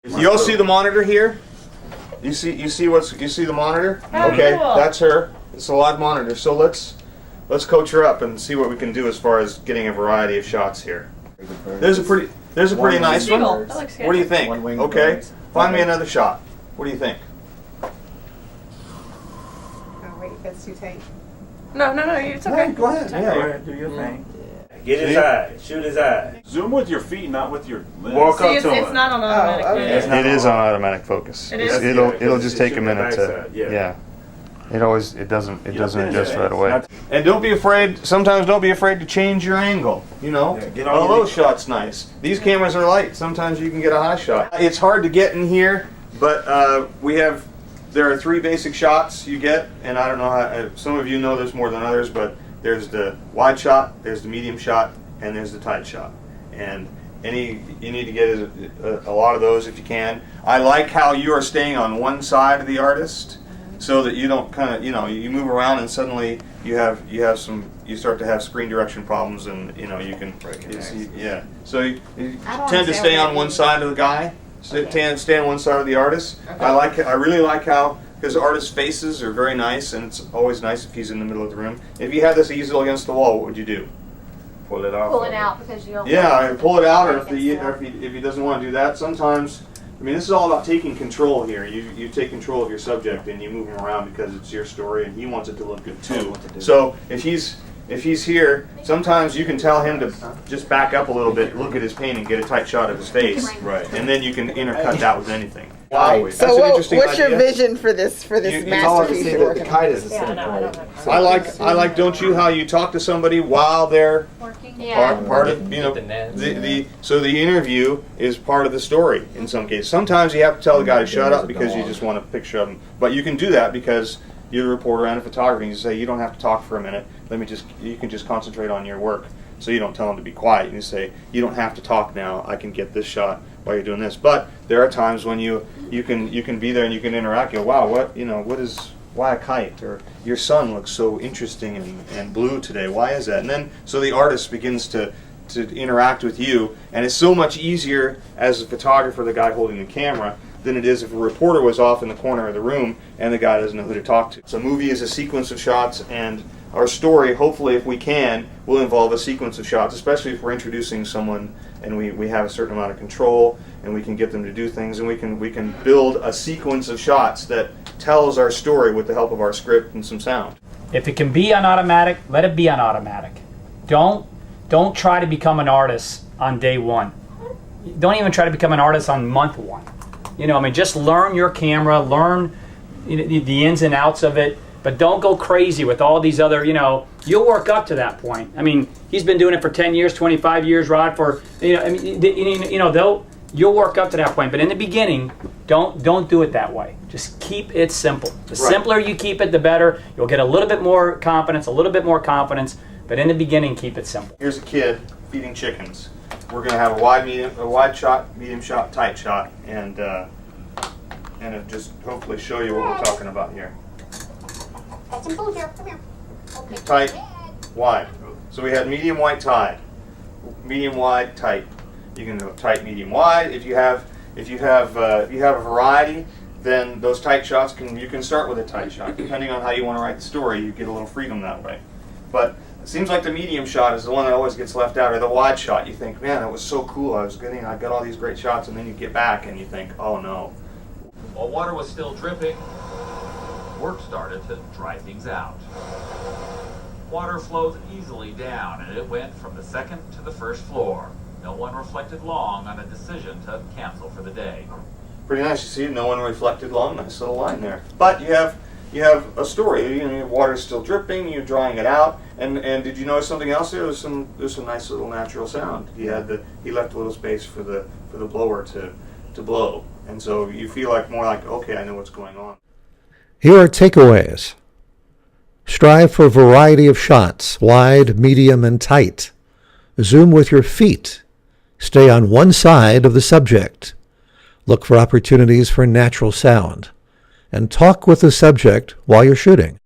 You all see the monitor here? You see the monitor? Okay, cool. that's her. It's a live monitor. So let's coach her up and see what we can do as far as getting a variety of shots here. There's a pretty nice one. That looks good. What do you think? One-winged Okay, birds. find me another shot. What do you think? Oh wait, that's too tight. No, it's okay. Go ahead. Go Yeah. ahead, do your thing. Get his eye. Shoot his eye. Zoom with your feet, not with your limbs. Walk See, up it's to it's him. not on automatic. Oh, okay. yet. It is on automatic focus. It is? It'll just take a minute to. Backside, yeah. It doesn't finish adjust it. right away. And don't be afraid. Sometimes don't be afraid to change your angle. You know, Yeah, get on a your low knees. shot's nice. These cameras are light. Sometimes you can get a high shot. It's hard to get in here, but there are 3 basic shots you get, and I don't know how. Some of you know this more than others, but there's the wide shot, there's the medium shot, and there's the tight shot. And you need to get a lot of those if you can. I like how you are staying on one side of the artist, so that you don't kind of you move around and suddenly you start to have screen direction problems, and you can yeah. So you tend to stay on one side of the guy, stay on one side of the artist. Okay. I really like how, because artists' faces are very nice, and it's always nice if he's in the middle of the room. If you had this easel against the wall, what would you do? Pull it off. Pull it out because you don't. Yeah, pull it out, or if Against the wall. if he doesn't want to do that, sometimes. I mean, this is all about taking control here. You take control of your subject and you move him around because it's your story, and he wants it to look good too. So if he's here, sometimes you can tell him to just back up a little bit, look at his paint, and get a tight shot of his face, Right. and then you can intercut that with anything. Wow. That's So an interesting what's your idea. vision for this It's all to masterpiece see you're that the working on? kite is a Yeah, center no, I point. don't have So I like, don't you, how you talk to somebody while they're Working. Yeah. part of, so the interview is part of the story in some cases. Sometimes you have to tell the guy to shut up because you just want a picture of him. But you can do that because you're a reporter and a photographer, and you say, you don't have to talk for a minute. You can just concentrate on your work. So you don't tell them to be quiet. You say, you don't have to talk now. I can get this shot while you're doing this. But there are times when you can be there and you can interact. You go, wow, why a kite? Or your sun looks so interesting and blue today. Why is that? And then so the artist begins to interact with you, and it's so much easier as a photographer, the guy holding the camera, than it is if a reporter was off in the corner of the room and the guy doesn't know who to talk to. So a movie is a sequence of shots, and our story, hopefully, if we can, will involve a sequence of shots, especially if we're introducing someone and we have a certain amount of control and we can get them to do things, and we can build a sequence of shots that tells our story with the help of our script and some sound. If it can be on automatic, let it be on automatic. Don't try to become an artist on day one. Don't even try to become an artist on month one. Just learn your camera, learn the ins and outs of it, but don't go crazy with all these other, you'll work up to that point. I mean, he's been doing it for 10 years, 25 years, Rod, you'll work up to that point. But in the beginning, don't do it that way. Just keep it simple. The simpler you keep it, the better. You'll get a little bit more confidence, but in the beginning, keep it simple. Here's a kid feeding chickens. We're going to have a wide shot, medium shot, tight shot, and it'll just hopefully show you what we're talking about here. Got some food here. Come here. Okay. Tight, wide. So we had medium, wide, tight. Medium, wide, tight. You can go tight, medium, wide. If you have a variety, then those tight shots you can start with a tight shot. Depending on how you want to write the story, you get a little freedom that way. But it seems like the medium shot is the one that always gets left out, or the wide shot. You think, man, that was so cool. I got all these great shots, and then you get back and you think, oh no. While water was still dripping, work started to dry things out. Water flows easily down, and it went from the second to the first floor. No one reflected long on a decision to cancel for the day. Pretty nice. You see, no one reflected long. Nice little line there. But you have a story. Your water's still dripping. You're drying it out. And did you notice something else there? There's some nice little natural sound. He left a little space for the blower to blow, and so you feel more like, okay, I know what's going on. Here are takeaways. Strive for a variety of shots, wide, medium, and tight. Zoom with your feet. Stay on one side of the subject. Look for opportunities for natural sound. And talk with the subject while you're shooting.